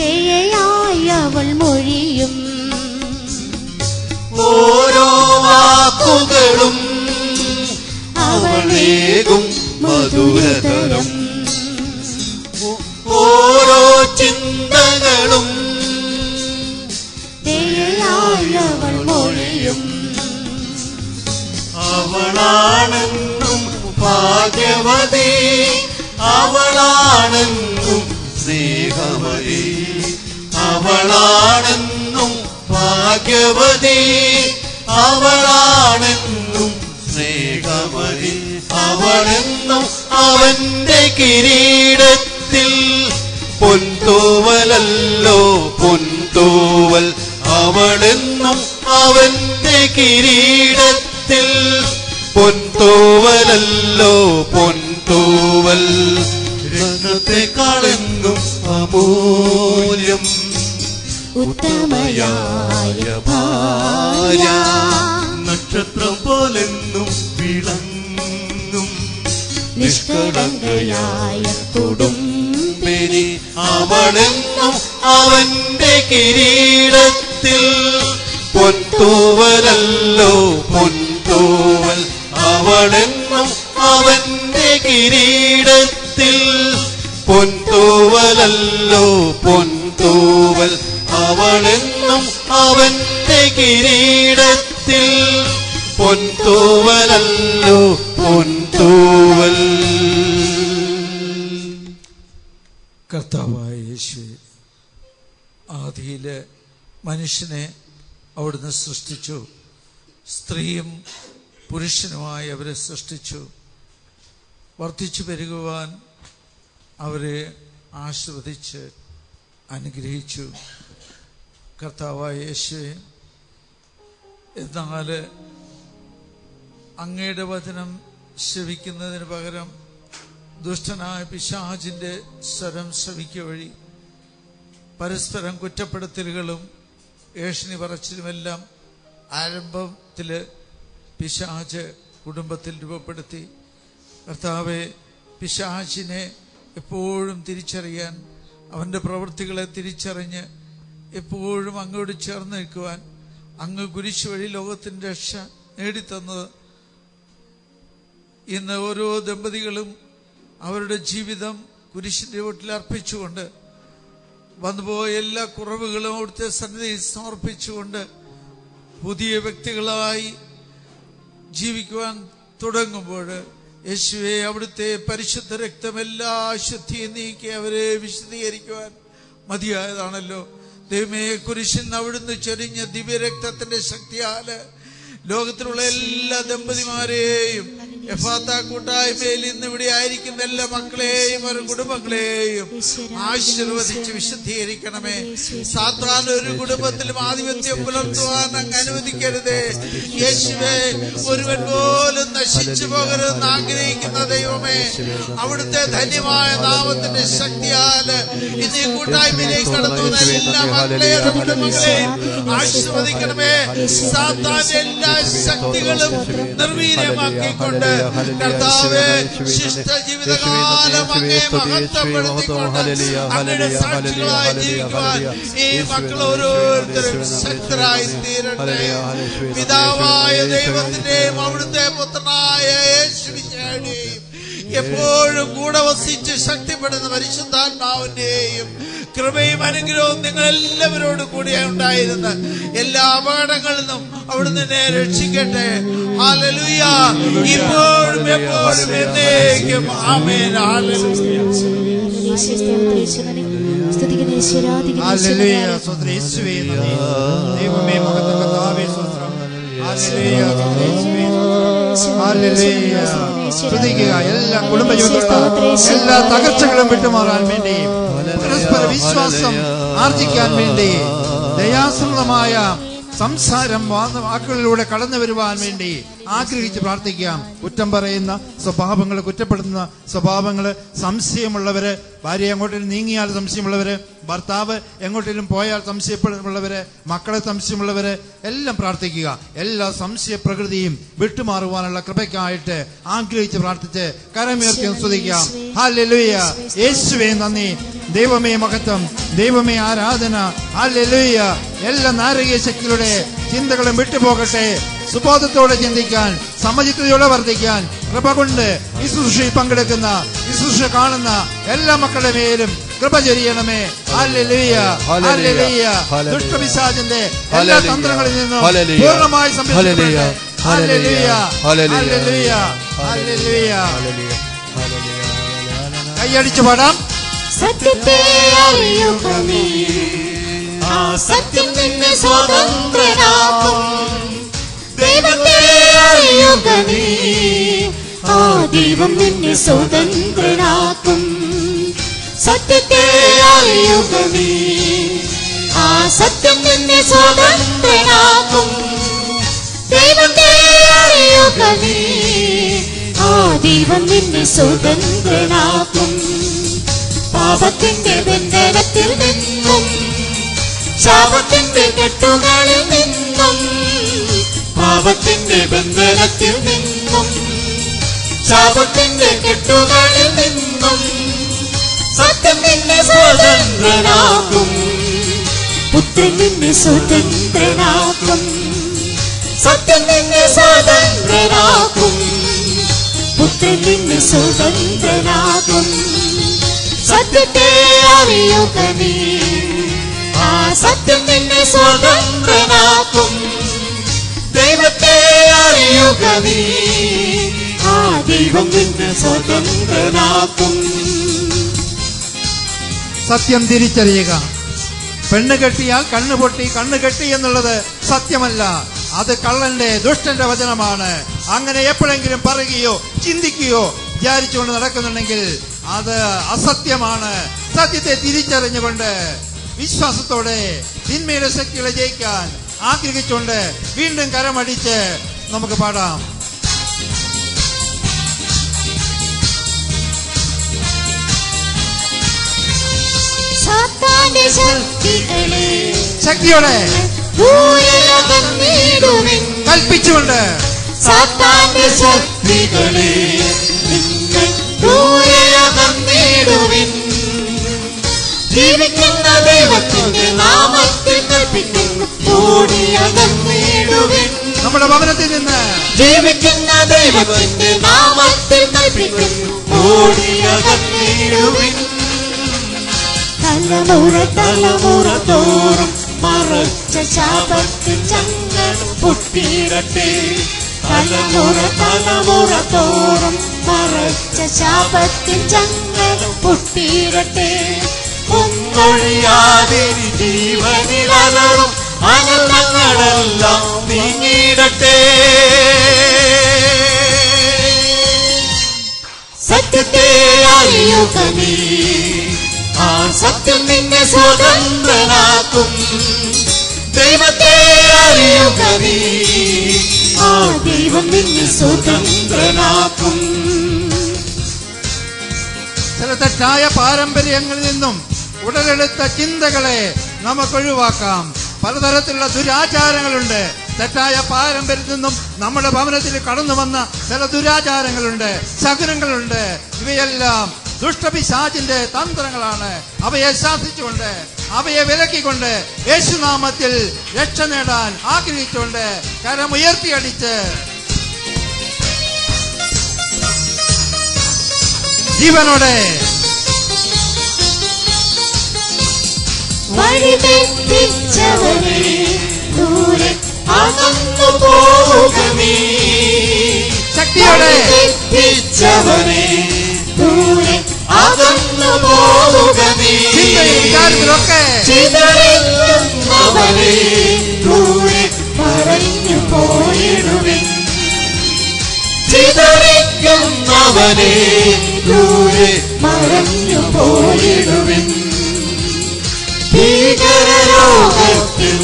S3: ദയയായി അവൾ മൊഴിയും.
S2: ഓരോ വാക്കുകളും അവളേകും മധുരതരം. ഓരോ ചിന്തകളും
S3: ദയയായി അവൾ മൊഴിയും.
S2: അവളാണെന്നും ഭാഗ്യവതി, അവളാണെന്നും സ്നേഹമതി, അവളാണെന്നും ഭാഗ്യവതി, അവളാണെന്നും സ്നേഹമതി. അവളെന്നും അവന്റെ കിരീടത്തിൽ പൊൻതൂവലല്ലോ പൊൻതൂവൽ. അവളെന്നും അവന്റെ കിരീടത്തിൽ പൊൻതൂവലല്ലോ പൊൻതൂവൽ. രത്നത്തെക്കാളെന്നും അമൂല്യം
S3: ഉത്തമയായ ഭാര്യ,
S2: നക്ഷത്രം പോലെന്നും വിളങ്ങും
S3: നിഷ്കളങ്കയായ കുടുംബിനി.
S2: അവളെന്നും അവന്റെ കിരീടത്തിൽ പൊൻതൂവലല്ലോ പൊൻതൂവൽ. അവളെന്നും അവന്റെ കിരീടത്തിൽ പൊൻതൂവലല്ലോ പൊൻതൂവൽ. അവളെന്നും അവന്റെ കിരീടത്തിൽ പൊൻതൂവലല്ലോ പൊൻതൂവൽ.
S4: കർത്താവായ യേശുവേ, ആദിയിലെ മനുഷ്യനെ അവിടുന്ന് സൃഷ്ടിച്ചു. സ്ത്രീയും പുരുഷനുമായി അവരെ സൃഷ്ടിച്ചു. വർദ്ധിച്ചു പെരുകുവാൻ അവരെ ആശീർവദിച്ച് അനുഗ്രഹിച്ചു. കർത്താവായ യേശുവേ, എന്നാൽ അങ്ങയുടെ വചനം ശ്രവിക്കുന്നതിന് പകരം ദുഷ്ടനായ പിശാചിന്റെ സ്വരം ശ്രവിക്കുക വഴി പരസ്പരം കുറ്റപ്പെടുത്തലുകളും ഏഷണി പറച്ചിലുമെല്ലാം ആരംഭത്തില് പിശാച് കുടുംബത്തിൽ രൂപപ്പെടുത്തി. കർത്താവെ, പിശാചിനെ എപ്പോഴും തിരിച്ചറിയാൻ, അവന്റെ പ്രവൃത്തികളെ തിരിച്ചറിഞ്ഞ് എപ്പോഴും അങ്ങോട് ചേർന്ന് നിൽക്കുവാൻ അങ്ങ് കുരിശ് വഴി ലോകത്തിന്റെ രക്ഷ നേടിത്തന്നത് ഇന്ന് ഓരോ ദമ്പതികളും അവരുടെ ജീവിതം കുരിശിന്റെ വീട്ടിൽ അർപ്പിച്ചുകൊണ്ട് വന്നുപോയ എല്ലാ കുറവുകളും അവിടുത്തെ സന്നിധിയിൽ സമർപ്പിച്ചുകൊണ്ട് പുതിയ വ്യക്തികളായി ജീവിക്കുവാൻ തുടങ്ങുമ്പോൾ യേശുവെ, അവിടുത്തെ പരിശുദ്ധ രക്തം എല്ലാ അശുദ്ധിയും നീക്കി അവരെ വിശദീകരിക്കുവാൻ മതിയായതാണല്ലോ. ദൈവമേ, കുരിശിൽ നിന്ന് അവിടുന്ന് ചൊരിഞ്ഞ ദിവ്യരക്തത്തിന്റെ ശക്തിയാല് ലോകത്തിലുള്ള എല്ലാ ദമ്പതിമാരെയും എഫാത്ത കൂട്ടായ്മയിൽ ഇന്ന് ഇവിടെ ആയിരിക്കുന്ന എല്ലാ മക്കളെയും അവരുടെ കുടുംബങ്ങളെയും ആശീർവദിച്ച് വിശുദ്ധീകരിക്കണമേ. സാത്താൻ ഒരു കുടുംബത്തിലും ആധിപത്യം പുലർത്തുവാൻ അങ്ങ് അനുവദിക്കരുതേ. യേശുവേ, ഒരുവൻ പോലും നശിച്ചു പോകരുതെന്ന് ആഗ്രഹിക്കുന്ന ദൈവമേ, അവിടുത്തെ ധന്യമായ നാമത്തിന്റെ ശക്തിയാല് ഇന്ന് ഈ കൂട്ടായ്മയിലേക്ക് കടന്നു വന്ന എല്ലാ മക്കളെയും കുടുംബങ്ങളെയും ആശീർവദിക്കണമേ. സാത്താന്റെ എല്ലാ ശക്തികളും നിർവീര്യമാക്കിക്കൊണ്ട് കർത്താവേ, ശിഷ്ട ജീവിതകാലം അങ്ങേ മഹത്വപ്പെടുത്തിക്കൊണ്ട് അങ്ങയുടെ സാക്ഷികളായി ജീവിക്കുവാൻ ഈ മക്കൾ ഓരോരുത്തരും ശക്തരായി തീരട്ടെ. പിതാവായ ദൈവത്തിന്റെയും അവിടുത്തെ പുത്രനായ യേശുവിന്റെയും എപ്പോഴും കൂടെ വസിച്ച് ശക്തിപ്പെടുന്ന പരിശുദ്ധാത്മാവിന്റെയും കൃപയും അനുഗ്രഹവും നിങ്ങൾ എല്ലാവരോടും കൂടിയാ ഉണ്ടായിരുന്ന എല്ലാ അപകടങ്ങളിൽ നിന്നും അവിടുന്ന് എന്നെ രക്ഷിക്കട്ടെ. ഹല്ലേലൂയ. ഇപ്പോഴും എപ്പോഴും എന്നേക്കും ആമേൻ. ഹല്ലേലൂയ.
S1: ദൈവമേ, മഹത്വം കർത്താവേ, സ്തോത്രം. ഹല്ലേലൂയ. സ്തുതിക്കുക. എല്ലാ കുടുംബജീവിതത്തിലുള്ള എല്ലാ തകർച്ചകളും വിട്ടുമാറാൻ വേണ്ടി, പരസ്പര വിശ്വാസം ആർജിക്കാൻ വേണ്ടി, ദയാസൃതമായ സംസാരം വാക്കുകളിലൂടെ കടന്നു വരുവാൻ വേണ്ടി ആഗ്രഹിച്ച് പ്രാർത്ഥിക്കാം. കുറ്റം പറയുന്ന സ്വഭാവങ്ങൾ, കുറ്റപ്പെടുത്തുന്ന സ്വഭാവങ്ങൾ, സംശയമുള്ളവര്, ഭാര്യ എങ്ങോട്ടേലും നീങ്ങിയാൽ സംശയമുള്ളവര്, ഭർത്താവ് എങ്ങോട്ടേലും പോയാൽ സംശയമുള്ളവര്, മക്കളെ സംശയമുള്ളവര് എല്ലാം പ്രാർത്ഥിക്കുക. എല്ലാ സംശയ പ്രകൃതിയും വിട്ടുമാറുവാനുള്ള കൃപയ്ക്കായിട്ട് ആഗ്രഹിച്ച് പ്രാർത്ഥിച്ച് കരമുയർത്തി സ്തുതിക്കാം. ഹല്ലേലൂയ. യേശുവേ നന്ദി. ദൈവമേ മഹത്വം, ദൈവമേ ആരാധന. ഹല്ലേലൂയ. എല്ലാ നാരകീയ ശക്തികളുടെ ചിന്തകളും വിട്ടുപോകട്ടെ. സുബോധത്തോടെ ചിന്തിക്കാൻ, സമചിത്തതയോടെ വർദ്ധിക്കാൻ കൃപ കൊണ്ട് ഈ ശുശ്രൂഷയിൽ പങ്കെടുക്കുന്ന, ഈ ശുശ്രൂഷ കാണുന്ന എല്ലാ മക്കളുടെ മേലും കൃപ ചൊരിയണമേ. Hallelujah, hallelujah. ദുഷ്ടപിശാചിന്റെ എല്ലാ തന്ത്രങ്ങളിൽ നിന്നും പൂർണ്ണമായി സംരക്ഷിക്കട്ടെ. Hallelujah, hallelujah, hallelujah. കൈയടിച്ചു പാടാം.
S3: സത്യത്തെ അറിയുക നീ, ആ സത്യം നിന്നെ സ്വതന്ത്രനാക്കും. ദൈവത്തെ അറിയുക നീ, ആ ദൈവം നിന്നെ സ്വതന്ത്രനാക്കും. സത്യത്തെ അറിയുക നീ, ആ സത്യം നിന്നെ സ്വതന്ത്രനാക്കും. ദൈവത്തെ അറിയുക നീ, ആ ദൈവം നിന്നെ സ്വതന്ത്രനാക്കും. പാപത്തിന്റെ ബന്ധനത്തിൽ നിന്നും, ശാപത്തിന്റെ കെട്ടുകളിൽ നിന്നും, പാപത്തിന്റെ ബന്ധനത്തിൽ നിന്നും, ശാപത്തിന്റെ കെട്ടുകളിൽ നിന്നും സത്യം നിന്നെ സ്വതന്ത്രനാക്കും. പുത്രൻ നിന്നെ സ്വതന്ത്രനാക്കും. സത്യം നിന്നെ സ്വതന്ത്രനാക്കും. പുത്രൻ നിന്നെ സ്വതന്ത്രനാക്കും. സത്യത്തെ അറിയുക നീ, ആ സത്യം നിന്നെ സ്വതന്ത്രനാക്കും. ദൈവത്തെ അറിയുക നീ, ആ ദൈവം നിന്നെ സ്വതന്ത്രനാക്കും.
S1: സത്യം തിരിച്ചറിയുക. പെണ്ണ് കെട്ടിയാൽ കണ്ണു പൊട്ടി, കണ്ണു കെട്ടി എന്നുള്ളത് സത്യമല്ല. അത് കള്ളന്റെ, ദുഷ്ടന്റെ വചനമാണ്. അങ്ങനെ എപ്പോഴെങ്കിലും പറയുകയോ ചിന്തിക്കുകയോ വിചാരിച്ചുകൊണ്ട് നടക്കുന്നുണ്ടെങ്കിൽ അത് അസത്യമാണ്. സത്യത്തെ തിരിച്ചറിഞ്ഞുകൊണ്ട് വിശ്വാസത്തോടെ തിന്മയുടെ ശക്തികളെ ജയിക്കാൻ ആഗ്രഹിച്ചുകൊണ്ട് വീണ്ടും കരമടിച്ച് നമുക്ക് പാടാം.
S3: സാത്താന്റെ ശക്തികളെ
S1: ശക്തിയോടെ കൽപ്പിച്ചുകൊണ്ട്,
S3: സാത്താന്റെ ശക്തികളെ ജീവിക്കുന്ന ദൈവത്തിന്റെ നാമത്തിൽ കൽപ്പിക്കുന്നു, ഓടിയകന്നിടുവിൻ.
S1: നമ്മുടെ ഭവനത്തിൽ നിന്ന്
S3: ജീവിക്കുന്ന ദൈവത്തിന്റെ നാമത്തിൽ കൽപ്പിക്കുന്നു, ഓടിയകന്നിടുവിൻ. തലമുറ തലമുറ തോറും മറച്ച ശാപത്തിൻ ചങ്ങല പൊട്ടിയിടട്ടെ. തലമുറ തലമുറ തോറും മറച്ച ശാപത്തിൻ ചങ്ങല പൊട്ടിയിടട്ടെ. ഒന്നൊഴിയാതെ ജീവനിലറും അനന്തങ്ങളെല്ലാം നീങ്ങിയിടട്ടെ. സത്യത്തെ അറിയുക നീ, ആ സത്യം നിന്നെ സ്വതന്ത്രനാക്കും. ദൈവത്തെ അറിയുക നീ, ആ ദൈവം നിന്നെ സ്വതന്ത്രനാക്കും.
S1: ചില തെറ്റായ പാരമ്പര്യങ്ങളിൽ നിന്നും ഉടലെടുത്ത ചിന്തകളെ നമുക്ക് ഒഴിവാക്കാം. പലതരത്തിലുള്ള ദുരാചാരങ്ങളുണ്ട്. തെറ്റായ പാരമ്പര്യത്തിൽ നിന്നും നമ്മുടെ ഭവനത്തിൽ കടന്നു വന്ന ചില ദുരാചാരങ്ങളുണ്ട്, ശകുനങ്ങളുണ്ട്. ഇവയെല്ലാം ദുഷ്ടപിശാചിന്റെ തന്ത്രങ്ങളാണ്. അവയെ ശാസിച്ചുകൊണ്ട്, അവയെ വിലക്കിക്കൊണ്ട്, യേശുനാമത്തിൽ രക്ഷ നേടാൻ ആഗ്രഹിച്ചുകൊണ്ട് കരമുയർത്തിയടിച്ച് ജീവനോടെ
S3: വഴിതെറ്റിച്ചവനെ ദൂരെ അകന്നു പോവുക നീ.
S1: ശക്തിയോടെ
S3: തെറ്റിച്ചവനെ ദൂരെ അകന്നു പോവുക നീ.
S1: വിചാരത്തിലൊക്കെ
S3: ചിതറിക്കുന്നവനെ ദൂരെ പറഞ്ഞു പോയിടുവിൻ. ചിതറിക്കുന്നവനെ ദൂരെ മറഞ്ഞു പോയിടുവിൻ. ഭീകരരോഗത്തിൽ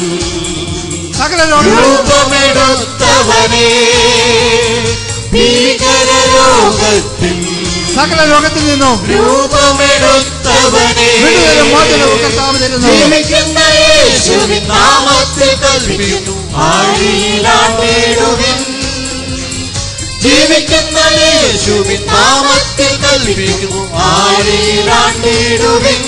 S1: സകല
S3: രൂപമെടുത്തവനെ, ഭീകരരോഗത്തിൽ
S1: സകല രോഗത്തിൽ നിന്നും
S3: രൂപമെടുത്തവനെ, ജീവിക്കുന്ന യേശുവിൻ നാമത്തിൽ കൽപ്പിക്കുന്നു, ആഴിയിലാണ്ടിടുവിൻ. ജീവിക്കുന്ന യേശുവിൻ നാമത്തിൽ കൽപ്പിക്കുന്നു, ആഴിയിലാണ്ടിടുവിൻ.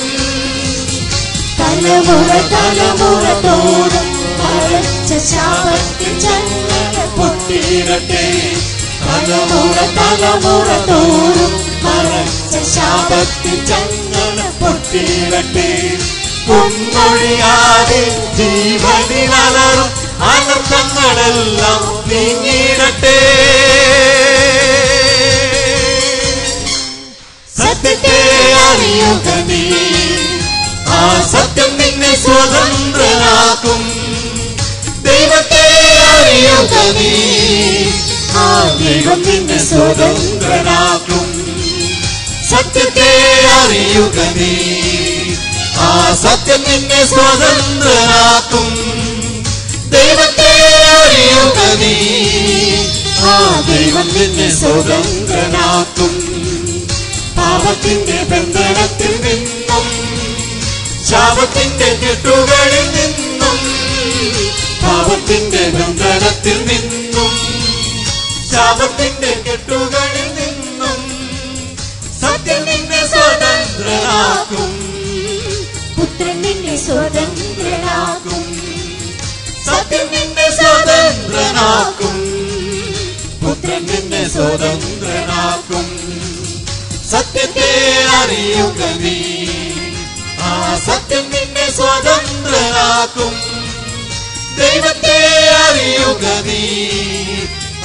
S3: തലമുറ തലമുറ തോറും മറച്ച ശാപത്തിൻ ചങ്ങല പൊട്ടിയിടട്ടെ. തലമുറ തലമുറ തോറും മറച്ച ശാപത്തിൻ ചങ്ങല പൊട്ടിയിടട്ടെ. പൊന്നൊഴിയാതെ ജീവനിലറും അനർത്ഥങ്ങളെല്ലാം നീങ്ങിയിടട്ടെ. സത്യത്തെ അറിയുക നീ, ആ സത്യം നിന്നെ സ്വതന്ത്രനാക്കും. ദൈവത്തെ അറിയുക നീ, ആ ദൈവം നിന്നെ സ്വതന്ത്രനാക്കും. സത്യത്തെ അറിയുക നീ, ആ സത്യം നിന്നെ സ്വതന്ത്രനാക്കും. ദൈവത്തെ അറിയുക നീ, ആ ദൈവം നിന്നെ സ്വതന്ത്രനാക്കും. പാപത്തിന്റെ ബന്ധനത്തിൽ നിന്നും ശാപത്തിന്റെ കെട്ടുകളിൽ നിന്നും, പാപത്തിന്റെ ബന്ധനത്തിൽ നിന്നും ശാപത്തിന്റെ കെട്ടുകളിൽ നിന്നും സത്യം നിന്നെ സ്വതന്ത്രനാക്കും. പുത്രൻ നിന്നെ സ്വതന്ത്രനാക്കും. സത്യം നിന്നെ സ്വതന്ത്രനാക്കും. പുത്രൻ നിന്നെ സ്വതന്ത്രനാക്കും. സത്യത്തെ അറിയുക നീ, ആ സത്യം നിന്നെ സ്വതന്ത്രനാക്കും. ദൈവത്തെ അറിയുക നീ,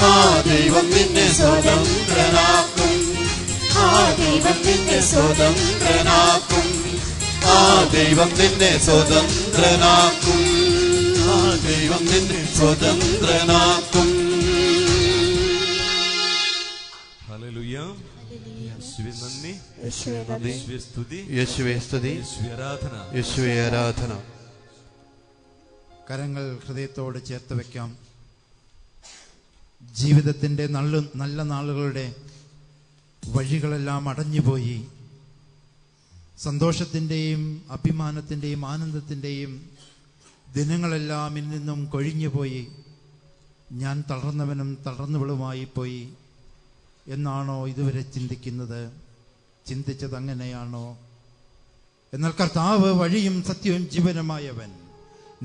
S3: ആ ദൈവം നിന്നെ സ്വതന്ത്രനാക്കും. ആ ദൈവം നിന്നെ സ്വതന്ത്രനാക്കും. ആ ദൈവം നിന്നെ സ്വതന്ത്രനാക്കും. ആ ദൈവം നിന്നെ സ്വതന്ത്രനാക്കും.
S2: ഹല്ലേലൂയ. യേശുവേ നന്ദി, യേശുവേ സ്തുതി,
S5: യേശുവേ സ്തുതി,
S2: യേശുവേ ആരാധന.
S5: യേശുവേ ആരാധന.
S1: കരങ്ങൾ ഹൃദയത്തോട് ചേർത്ത് വയ്ക്കാം. ജീവിതത്തിൻ്റെ നല്ല നാളുകളുടെ വഴികളെല്ലാം അടഞ്ഞുപോയി. സന്തോഷത്തിൻ്റെയും അഭിമാനത്തിൻ്റെയും ആനന്ദത്തിൻ്റെയും ദിനങ്ങളെല്ലാം ഇൽ നിന്നും കൊഴിഞ്ഞുപോയി. ഞാൻ തളർന്നവനും തളർന്നവളുമായി പോയി എന്നാണോ ഇതുവരെ ചിന്തിക്കുന്നത്? ചിന്തിച്ചത് അങ്ങനെയാണോ? എന്നാൽ കർത്താവ് വഴിയും സത്യവും ജീവനുമായവൻ.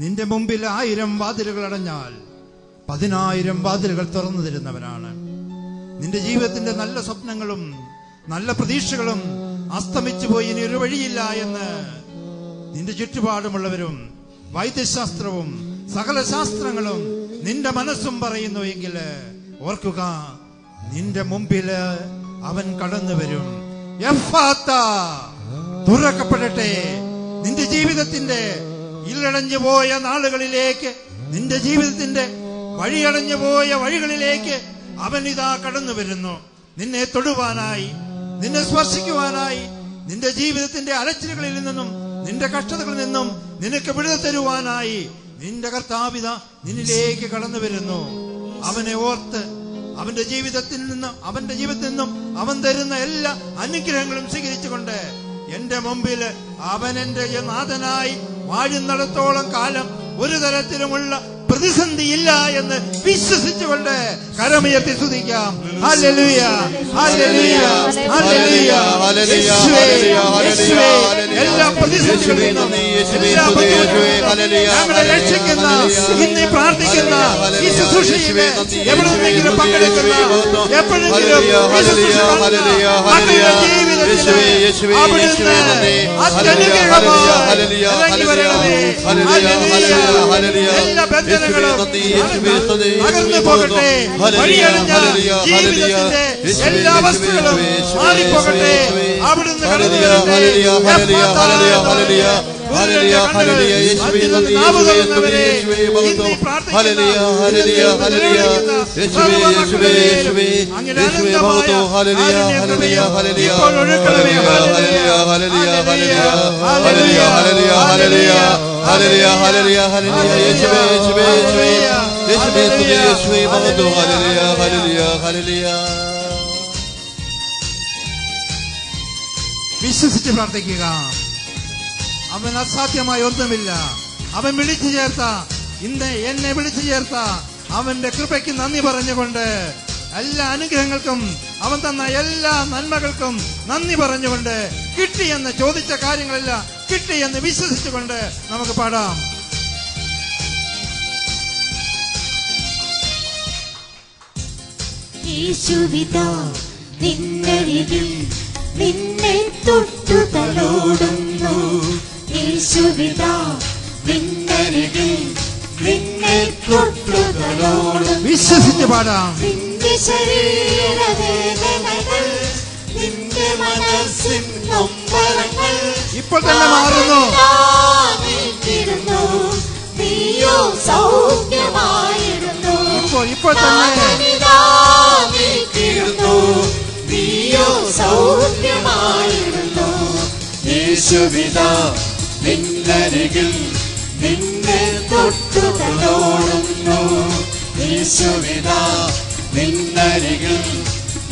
S1: നിന്റെ മുമ്പിൽ 1000 വാതിലുകൾ അടഞ്ഞാൽ 10,000 വാതിലുകൾ തുറന്നു തരുന്നവനാണ്. നിന്റെ ജീവിതത്തിന്റെ നല്ല സ്വപ്നങ്ങളും നല്ല പ്രതീക്ഷകളും അസ്തമിച്ചു പോയി, ഇനി ഒരു വഴിയില്ല എന്ന് നിന്റെ ചുറ്റുപാടുമുള്ളവരും വൈദ്യശാസ്ത്രവും സകല ശാസ്ത്രങ്ങളും നിന്റെ മനസ്സും പറയുന്നു എങ്കിൽ ഓർക്കുക, നിന്റെ മുമ്പില് അവൻ കടന്നു വരും. എഫ്ഫാത്താ, തുറക്കപ്പെടട്ടെ. നിന്റെ ജീവിതത്തിന്റെ ഇല്ലടഞ്ഞു പോയ നാളുകളിലേക്ക്, നിന്റെ ജീവിതത്തിന്റെ വഴിയടഞ്ഞു പോയ വഴികളിലേക്ക് അവൻ ഇതാ കടന്നു വരുന്നു. നിന്നെ തൊടുവാനായി, നിന്നെ സ്പർശിക്കുവാനായി, നിന്റെ ജീവിതത്തിന്റെ അലച്ചിലുകളിൽ നിന്നും നിന്റെ കഷ്ടതകളിൽ നിന്നും നിനക്ക് വിടുതൽ തരുവാനായി നിന്റെ കർത്താവിത നിന്നിലേക്ക് കടന്നു വരുന്നു. അവനെ ഓർത്ത് അവന്റെ ജീവിതത്തിൽ നിന്നും അവൻ തരുന്ന എല്ലാ അനുഗ്രഹങ്ങളും സ്വീകരിച്ചുകൊണ്ട് എന്റെ മുമ്പിൽ അവൻ എന്റെ നാഥനായി വാഴുന്നിടത്തോളം കാലം ഒരു തരത്തിലുമുള്ള പ്രതിസന്ധിയില്ല എന്ന് വിശ്വസിച്ചുകൊണ്ട് കരമുയർത്തി സ്തുതിക്കാം. Hallelujah, hallelujah, hallelujah. എല്ലാ പ്രതിസന്ധികളിലും ഞങ്ങളെ രക്ഷിക്കുന്ന, ഇന്ന് പ്രാർത്ഥിക്കുന്ന ഈ ശുശ്രൂഷയിലെ എവിടെയെങ്കിലും പങ്കെടുക്കുന്ന, എപ്പോഴെങ്കിലും മക്കളുടെ ജീവിതത്തിൽ അവിടുന്ന് അത്യനുഗ്രഹമായി ഇറങ്ങി വരണമേ. എല്ലാ ബന്ധനങ്ങളും തകർന്നു പോകട്ടെ. വഴിയടഞ്ഞ ജീവിതത്തിന്റെ എല്ലാ വസ്തുക്കളും മാറിപ്പോകട്ടെ. അവിടുന്ന് കടന്നു വരട്ടെ. വിശ്വസിച്ച് പ്രാർത്ഥിക്കുക. അവൻ അസാധ്യമായി ഒന്നുമില്ല. അവൻ വിളിച്ചു ചേർത്ത, ഇന്ന് എന്നെ വിളിച്ചു ചേർത്ത അവന്റെ കൃപയ്ക്ക് നന്ദി പറഞ്ഞുകൊണ്ട്, എല്ലാ അനുഗ്രഹങ്ങൾക്കും അവൻ തന്ന എല്ലാ നന്മകൾക്കും നന്ദി പറഞ്ഞുകൊണ്ട്, കിട്ടിയെന്ന് ചോദിച്ച കാര്യങ്ങളെല്ലാം കിട്ടി എന്ന് വിശ്വസിച്ചുകൊണ്ട് നമുക്ക് പാടാം.
S3: യേശുവിതാ നിന്നരികിൽ നിന്നെ തൊട്ടു തലോടുന്നു. യേശുവിതാ നിന്നരികിൽ നിന്നെ തൊട്ടു തലോടുന്നു.
S1: വിശ്വസിച്ച് പാടാം.
S3: നിന്റെ ശരീരവേദനകൾ, നിന്റെ മനസ്സിൻ നൊമ്പരങ്ങൾ
S1: ഇപ്പോൾ തന്നെ മാറുന്നു.
S3: നീയോ സൗഖ്യമായിരുന്നു.
S1: ഇപ്പോൾ തന്നെ
S3: നീയോ സൗഖ്യമായിരുന്നു. യേശുവിതാ നിന്നരികിൽ നിന്നെ തൊട്ടു തലോടുന്നു. യേശുവിതാ നിന്നരികിൽ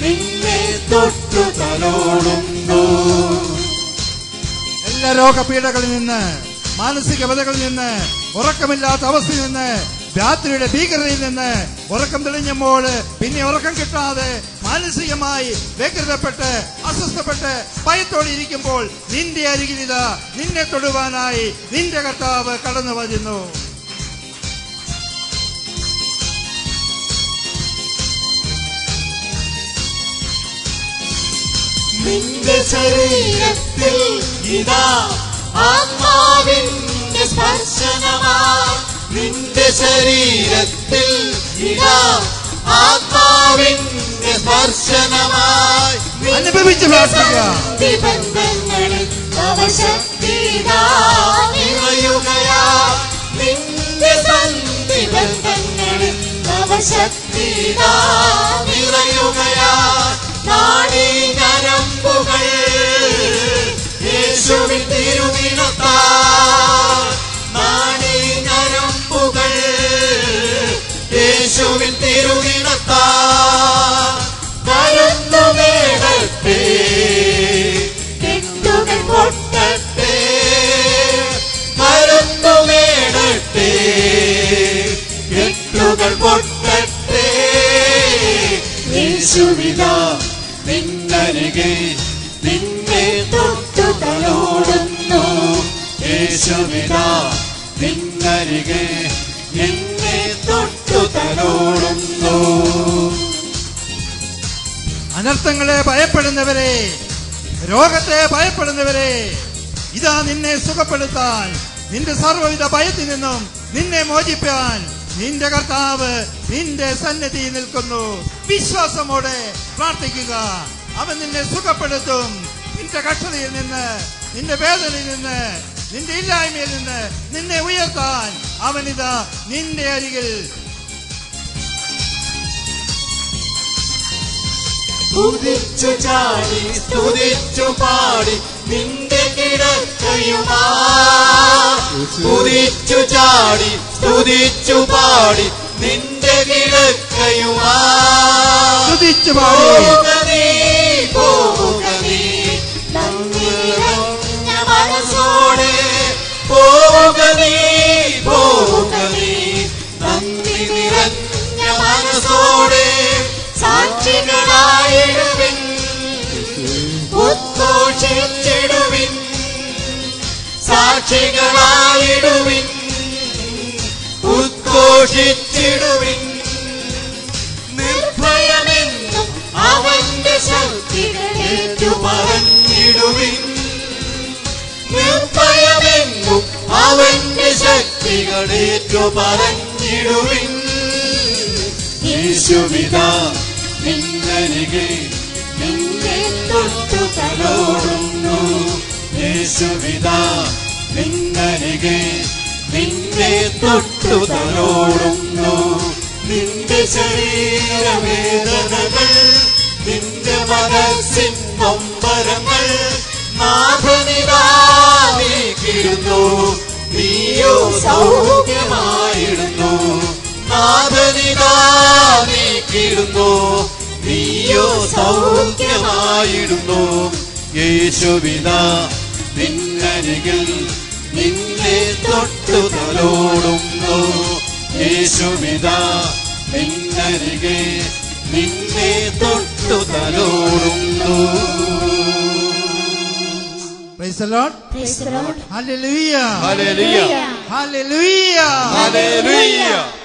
S3: നിന്നെ തൊട്ടു തലോടുന്നു.
S1: എല്ലാ രോഗപീഠകളിൽ നിന്ന്, മാനസിക വ്യതകളിൽ നിന്ന്, ഉറക്കമില്ലാത്ത അവസ്ഥയിൽ നിന്ന്, രാത്രിയുടെ ഭീകരതയിൽ നിന്ന്, ഉറക്കം തെളിഞ്ഞപ്പോൾ പിന്നെ ഉറക്കം കിട്ടാതെ മാനസികമായി വ്യഗ്രതപ്പെട്ട് അസ്വസ്ഥപ്പെട്ട് ഭയത്തോടെ ഇരിക്കുമ്പോൾ നിന്റെ അരികിൽ ഇതാ നിന്നെ തൊടുവാനായി നിന്റെ കർത്താവ് കടന്നു വരുന്നു.
S3: നിന്റെ ശരീരത്തിൽ ഇതാ ആത്മാവിന്റെ സ്പർശനമായി. നിന്റെ ശരീരത്തിൽ ഇതാ ആത്മാവിന്റെ സ്പർശനമായി.
S1: അനുഭവിച്ച് പ്രാർത്ഥിക്കുക.
S3: ബന്ധങ്ങളിൽ അവശക്തി നിറയുകയാ. നിന്റെ സന്ധി ബന്ധങ്ങളിൽ അവശക്തി നിറയുകയാ. നാഡീ ഞരമ്പുകൾ യേശുവിൻ തിരുനിണത്താൽ, നാഡീ ഞരമ്പുകൾ യേശുവിൻ തിരുനിണത്താൽ കരുത്തു നേടട്ടെ. കെട്ടുകൾ പൊട്ടട്ടെ, കരുത്തു നേടട്ടെ, കെട്ടുകൾ പൊട്ടട്ടെ. യേശുവിതാ നിന്നരികെ നിന്നെ തൊട്ടു തലോടുന്നു. യേശുവിതാ നിന്നരികെ നിന്നെ തൊട്ടു തലോടുന്നു.
S1: അനർത്ഥങ്ങളെ ഭയപ്പെടുന്നവരെ, രോഗത്തെ ഭയപ്പെടുന്നവരെ, ഇതാ നിന്നെ സുഖപ്പെടുത്താൻ, നിന്റെ സർവ്വവിധ ഭയത്തിൽ നിന്നും നിന്നെ മോചിപ്പാൻ നിന്റെ കർത്താവ് നിന്റെ സന്നിധിയിൽ നിൽക്കുന്നു. വിശ്വാസമോടെ പ്രാർത്ഥിക്കുക. അവൻ നിന്നെ സുഖപ്പെടുത്തും. നിന്റെ കഷ്ടതയിൽ നിന്ന്, നിന്റെ വേദനയിൽ നിന്ന്, നിന്റെ ഇല്ലായ്മയിൽ നിന്ന് നിന്നെ ഉയർത്താൻ അവനിതാ നിന്റെ അരികിൽ.
S3: സ്തുതിച്ചു ചാടി സ്തുതിച്ചു പാടി നിന്റെ കിടക്കയുമാ. സ്തുതിച്ചു ചാടി സ്തുതിച്ചു പാടി നിന്റെ കിടക്കയുമാ.
S1: സ്തുതിച്ചു പാടി
S3: പോവുക നീ നന്ദി നിറഞ്ഞ മനസ്സോടെ. പോവുക നീ പോവുക നീ നന്ദി നിറഞ്ഞ മനസ്സോടെ. സാക്ഷികളായിടുവിൻ, ഉദ്ഘോഷിച്ചിടുവിൻ. സാക്ഷികളായിടുവിൻ, ഉദ്ഘോഷിച്ചിടുവിൻ. നിർഭയമെന്നും അവന്റെ ശക്തികളേറ്റു പറഞ്ഞിടുവിൻ. നിർഭയമെന്നും അവന്റെ ശക്തികളേറ്റു പറഞ്ഞിടുവിൻ. യേശുവിതാ നിന്നരികെ നിന്നെ തൊട്ടു തലോടുന്നു. യേശുവിതാ നിന്നരികെ നിന്നെ തൊട്ടു തലോടുന്നു. നിന്റെ ശരീരവേദനകൾ, നിന്റെ മനസ്സിൻ നൊമ്പരങ്ങൾ നാഥനിതാ നീക്കിടുന്നു. നീയോ സൗഖ്യമായിടുന്നു. നാഥനിതാ നീക്കിടുന്നു. നീയോ സൗഖ്യമായിടുന്നു. യേശുവിതാ നിന്നരികിൽ നിന്നെ തൊട്ടു തലോടുന്നു. യേശുവിതാ നിന്നരികെ നിന്നെ തൊട്ടു തലോടുന്നു.
S1: Praise the Lord.
S6: Praise the Lord.
S1: Hallelujah.
S3: Hallelujah.
S1: Hallelujah.
S3: Hallelujah.